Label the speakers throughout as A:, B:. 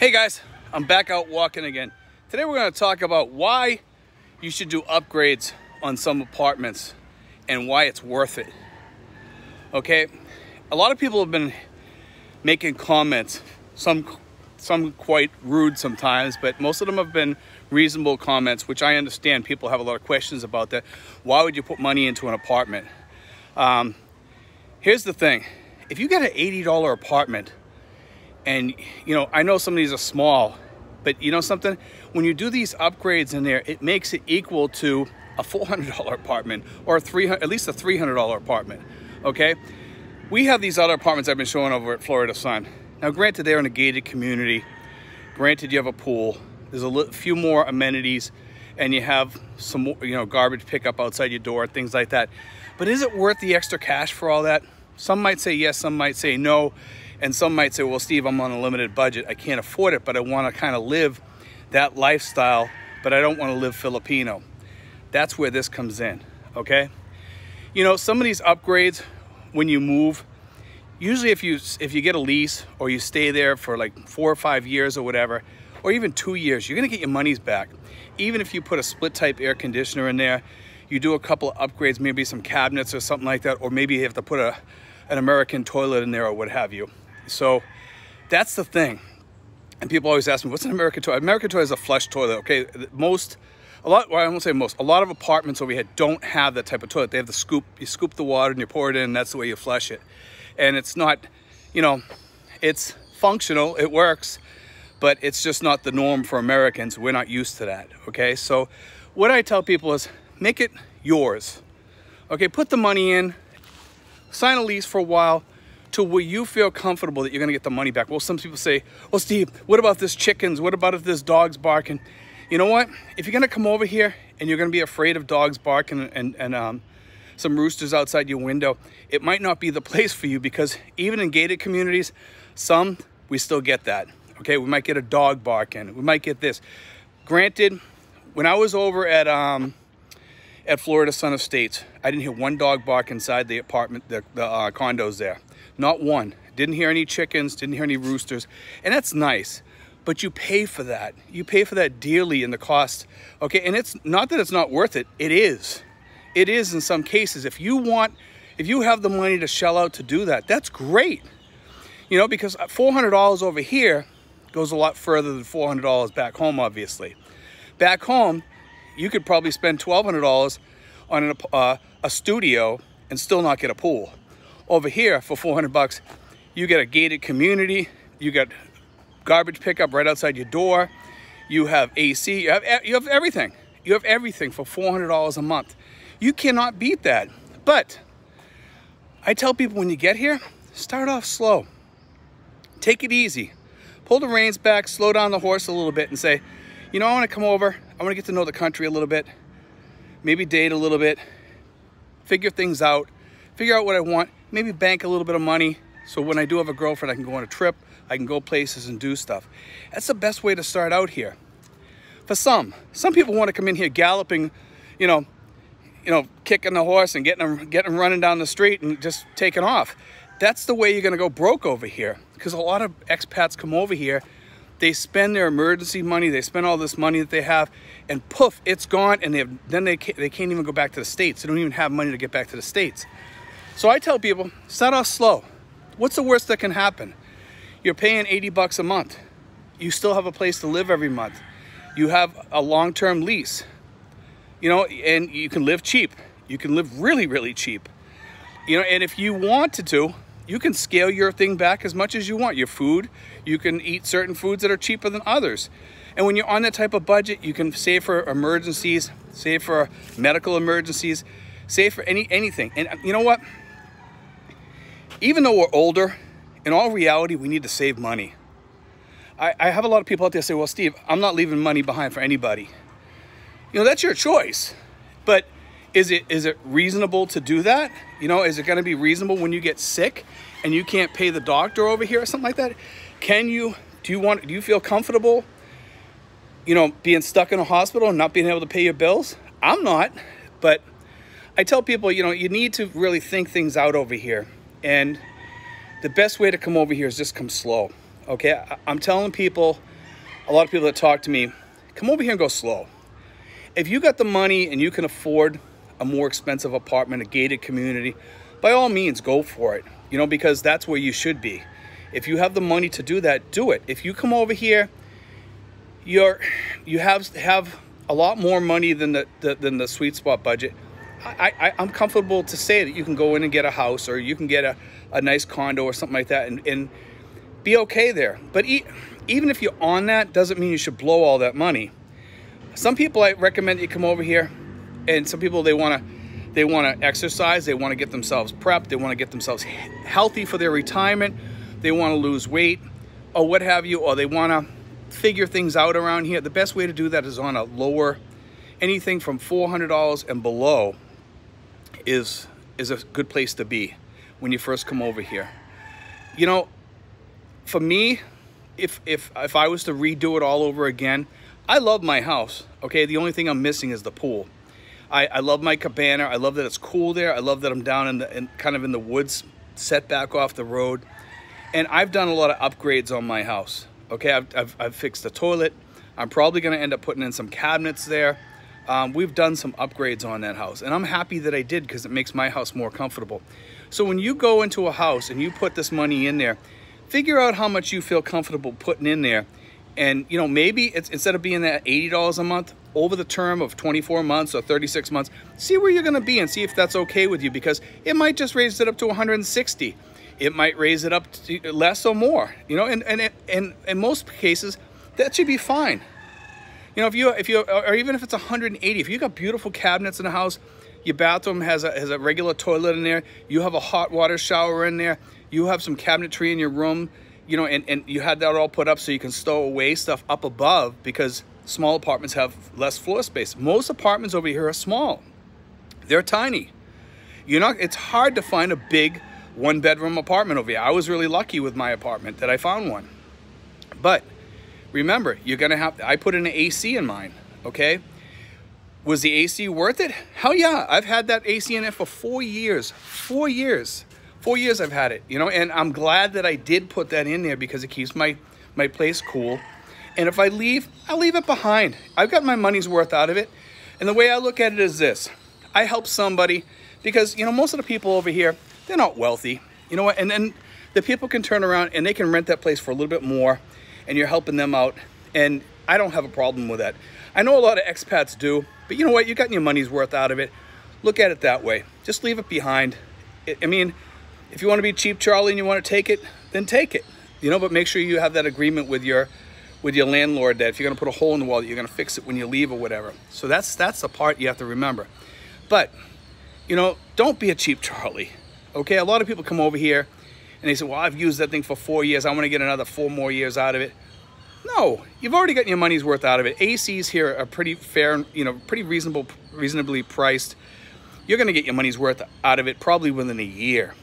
A: Hey guys, I'm back out walking again. Today we're going to talk about why you should do upgrades on some apartments and why it's worth it. Okay, a lot of people have been making comments, some quite rude sometimes, but most of them have been reasonable comments, which I understand. People have a lot of questions about that. Why would you put money into an apartment? Here's the thing. If you get an $80 apartment, and I know some of these are small, but you know something? When you do these upgrades in there, it makes it equal to a $400 apartment or at least a $300 apartment, okay? We have these other apartments I've been showing over at Florida Sun. Now, granted, they're in a gated community. Granted, you have a pool. There's a few more amenities, and you have some more, garbage pickup outside your door, things like that. But is it worth the extra cash for all that? Some might say yes, some might say no. And some might say, well, Steve, I'm on a limited budget. I can't afford it, but I want to kind of live that lifestyle, but I don't want to live Filipino. That's where this comes in, okay? Some of these upgrades, when you move, usually if you get a lease or you stay there for like 4 or 5 years or whatever, or even 2 years, you're going to get your monies back. Even if you put a split type air conditioner in there, you do a couple of upgrades, maybe some cabinets or something like that, or maybe you have to put an American toilet in there or what have you. So that's the thing. And people always ask me, what's an American toilet? American toilet is a flush toilet, okay? I won't say most, a lot of apartments over here don't have that type of toilet. They have the scoop, you scoop the water and you pour it in, and that's the way you flush it. And it's not, it's functional, it works, but it's just not the norm for Americans. We're not used to that, okay? So what I tell people is make it yours, okay? Put the money in, sign a lease for a while, to where you feel comfortable that you're going to get the money back. Well, some people say, well, Steve, what about this chickens? What about if this dog's barking? You know what? If you're going to come over here and you're going to be afraid of dogs barking and some roosters outside your window, it might not be the place for you, because even in gated communities, we still get that. Okay, we might get a dog barking. We might get this. Granted, when I was over at Florida Sun Estates, I didn't hear one dog bark inside the apartment, the condos there. Not one. Didn't hear any chickens, didn't hear any roosters. And that's nice, but you pay for that. You pay for that dearly in the cost, okay? And it's not that it's not worth it. It is. It is in some cases. If you have the money to shell out to do that, that's great. Because $400 over here goes a lot further than $400 back home, obviously. Back home, you could probably spend $1,200 on a studio and still not get a pool. Over here, for $400, you get a gated community, you get garbage pickup right outside your door, you have AC, you have everything. You have everything for $400 a month. You cannot beat that. But I tell people, when you get here, start off slow. Take it easy. Pull the reins back, slow down the horse a little bit and say, I want to come over, I want to get to know the country a little bit, maybe date a little bit, figure things out, figure out what I want, maybe bank a little bit of money, so when I do have a girlfriend, I can go on a trip, I can go places and do stuff. That's the best way to start out here. For some people want to come in here galloping, kicking the horse and getting them running down the street and just taking off. That's the way you're going to go broke over here, because a lot of expats come over here, they spend their emergency money, they spend all this money that they have, and poof, it's gone, and they can't even go back to the States. They don't even have money to get back to the States. So I tell people, start off slow. What's the worst that can happen? You're paying $80 a month. You still have a place to live every month. You have a long-term lease, and you can live cheap. You can live really, really cheap. And if you wanted to, you can scale your thing back as much as you want. Your food, you can eat certain foods that are cheaper than others. And when you're on that type of budget, you can save for emergencies, save for medical emergencies, save for anything. And you know what? Even though we're older, in all reality, we need to save money. I have a lot of people out there say, well, Steve, I'm not leaving money behind for anybody. That's your choice. But is it reasonable to do that? Is it going to be reasonable when you get sick and you can't pay the doctor over here or something like that? Do you feel comfortable, being stuck in a hospital and not being able to pay your bills? I'm not, but I tell people, you need to really think things out over here. And the best way to come over here is just come slow. Okay, I'm telling people a lot of people that talk to me, come over here and go slow. If you got the money and you can afford a more expensive apartment, a gated community, by all means, go for it, you know, because that's where you should be. If you have the money to do that, do it. If you come over here, you have a lot more money than the sweet spot budget. I'm comfortable to say that you can go in and get a house, or you can get a nice condo or something like that, and be okay there. But even if you're on that, doesn't mean you should blow all that money. Some people, I recommend you come over here, and some people, they want to exercise, they want to get themselves prepped, they want to get themselves healthy for their retirement, they want to lose weight or what have you, or they want to figure things out around here. The best way to do that is on a lower, anything from $400 and below is a good place to be when you first come over here. You know, for me, if I was to redo it all over again, I love my house, okay? The only thing I'm missing is the pool. I love my cabana. I love that it's cool there. I love that I'm down kind of in the woods, set back off the road. And I've done a lot of upgrades on my house, okay? I've fixed the toilet. I'm probably gonna end up putting in some cabinets there. We've done some upgrades on that house, and I'm happy that I did, because it makes my house more comfortable. So when you go into a house and you put this money in there, figure out how much you feel comfortable putting in there. And, you know, maybe it's, instead of being that $80 a month, over the term of 24 months or 36 months, see where you're going to be and see if that's okay with you, because it might just raise it up to 160. It might raise it up to less or more, you know, and in most cases, that should be fine. You know, if you, or even if it's 180, if you got beautiful cabinets in the house, your bathroom has a regular toilet in there, you have a hot water shower in there, you have some cabinetry in your room, you know, and you had that all put up so you can stow away stuff up above, because small apartments have less floor space. Most apartments over here are small. They're tiny. It's hard to find a big one-bedroom apartment over here. I was really lucky with my apartment that I found one. But remember, you're gonna have, I put in an AC in mine, okay? Was the AC worth it? Hell yeah, I've had that AC in it for 4 years. 4 years. 4 years I've had it, you know, and I'm glad that I did put that in there, because it keeps my place cool. And if I leave, I'll leave it behind. I've got my money's worth out of it. And the way I look at it is this: I help somebody, because, you know, most of the people over here, they're not wealthy, you know what? And then the people can turn around and they can rent that place for a little bit more, and you're helping them out. And I don't have a problem with that. I know a lot of expats do, but you know what? You're getting your money's worth out of it. Look at it that way. Just leave it behind. I mean, if you want to be cheap, Charlie, and you want to take it, then take it. You know, but make sure you have that agreement with your landlord that if you're going to put a hole in the wall, that you're going to fix it when you leave or whatever. So that's the part you have to remember. But, you know, don't be a cheap Charlie, okay? A lot of people come over here and they say, well, I've used that thing for 4 years. I want to get another 4 more years out of it. No, you've already gotten your money's worth out of it. ACs here are pretty fair, you know, pretty reasonably priced. You're going to get your money's worth out of it probably within a year.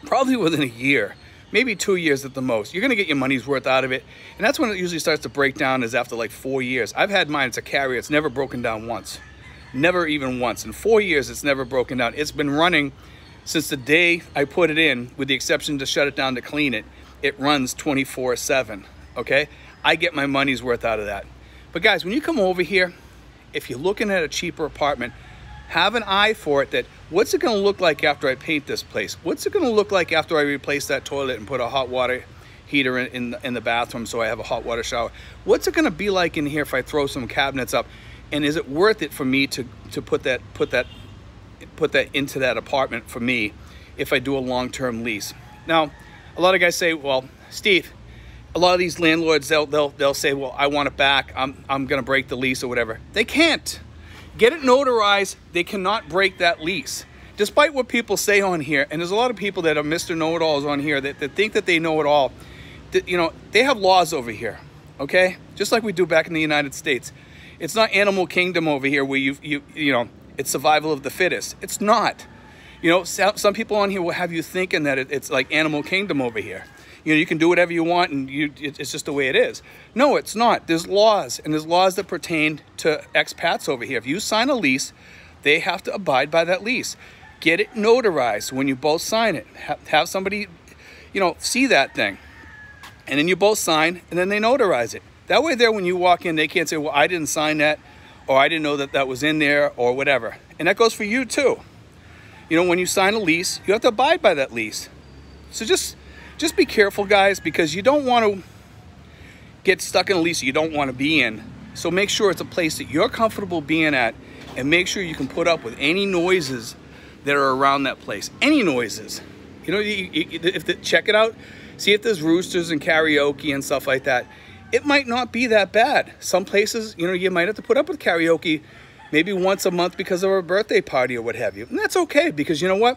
A: Probably within a year, maybe 2 years at the most. You're gonna get your money's worth out of it. And that's when it usually starts to break down, is after like 4 years. I've had mine, it's a Carrier, it's never broken down once. Never even once. In 4 years, it's never broken down. It's been running since the day I put it in, with the exception to shut it down to clean it. It runs 24/7, okay? I get my money's worth out of that. But guys, when you come over here, if you're looking at a cheaper apartment, have an eye for it, that what's it gonna look like after I paint this place? What's it gonna look like after I replace that toilet and put a hot water heater in the bathroom so I have a hot water shower? What's it gonna be like in here if I throw some cabinets up? And is it worth it for me to put that into that apartment for me if I do a long-term lease? Now, a lot of guys say, well, Steve, a lot of these landlords, they'll say, well, I want it back. I'm gonna break the lease or whatever. They can't. Get it notarized. They cannot break that lease. Despite what people say on here, and there's a lot of people that are Mr. Know-It-Alls on here that think that they know it all. That, you know, they have laws over here, okay? Just like we do back in the United States. It's not animal kingdom over here where you know, it's survival of the fittest. It's not. You know, some people on here will have you thinking that it's like animal kingdom over here. You know, you can do whatever you want, and it's just the way it is. No, it's not. There's laws, and there's laws that pertain to expats over here. If you sign a lease, they have to abide by that lease. Get it notarized when you both sign it. Have somebody, you know, see that thing. And then you both sign, and then they notarize it. That way there, when you walk in, they can't say, well, I didn't sign that, or I didn't know that that was in there, or whatever. And that goes for you too. You know, when you sign a lease, you have to abide by that lease. So just be careful, guys, because you don't want to get stuck in a lease you don't want to be in. So make sure it's a place that you're comfortable being at, and make sure you can put up with any noises that are around that place. Any noises. You know, check it out. See if there's roosters and karaoke and stuff like that. It might not be that bad. Some places, you know, you might have to put up with karaoke maybe once a month because of a birthday party or what have you. And that's okay, because you know what?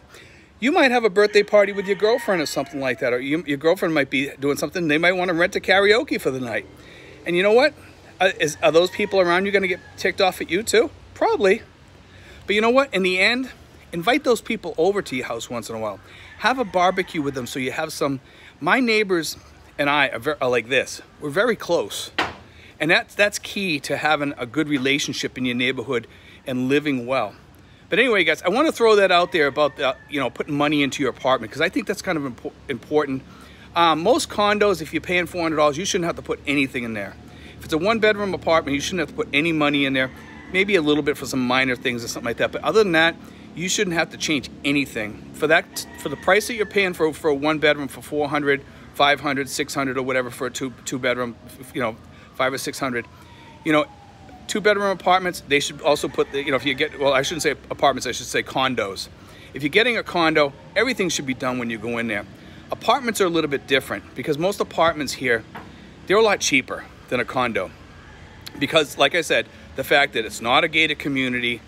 A: You might have a birthday party with your girlfriend or something like that, or your girlfriend might be doing something. They might want to rent a karaoke for the night. And you know what? Are those people around you going to get ticked off at you too? Probably. But you know what? In the end, invite those people over to your house once in a while. Have a barbecue with them so you have some. My neighbors and I are like this. We're very close. And that's key to having a good relationship in your neighborhood and living well. But anyway, guys, I want to throw that out there about you know, putting money into your apartment, because I think that's kind of important. Most condos, if you're paying $400, you shouldn't have to put anything in there. If it's a one-bedroom apartment, you shouldn't have to put any money in there. Maybe a little bit for some minor things or something like that. But other than that, you shouldn't have to change anything. For the price that you're paying for a one-bedroom for $400, $500, $600, or whatever for a two-bedroom, you know, $500 or $600, you know, two-bedroom apartments, they should also put the, you know, if you get, well, I shouldn't say apartments, I should say condos. If you're getting a condo, everything should be done when you go in there. Apartments are a little bit different, because most apartments here, they're a lot cheaper than a condo. Because, like I said, the fact that it's not a gated community,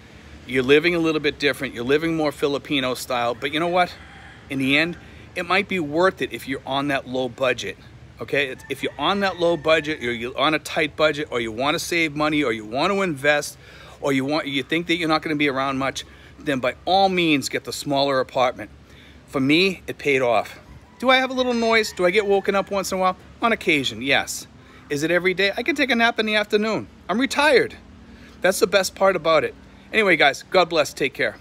A: you're living a little bit different, you're living more Filipino style, but you know what? In the end, it might be worth it if you're on that low budget. Okay, if you're on that low budget, or you're on a tight budget, or you want to save money, or you want to invest, or you think that you're not going to be around much, then by all means get the smaller apartment. For me, it paid off. Do I have a little noise? Do I get woken up once in a while? On occasion, yes. Is it every day? I can take a nap in the afternoon. I'm retired. That's the best part about it. Anyway, guys, God bless. Take care.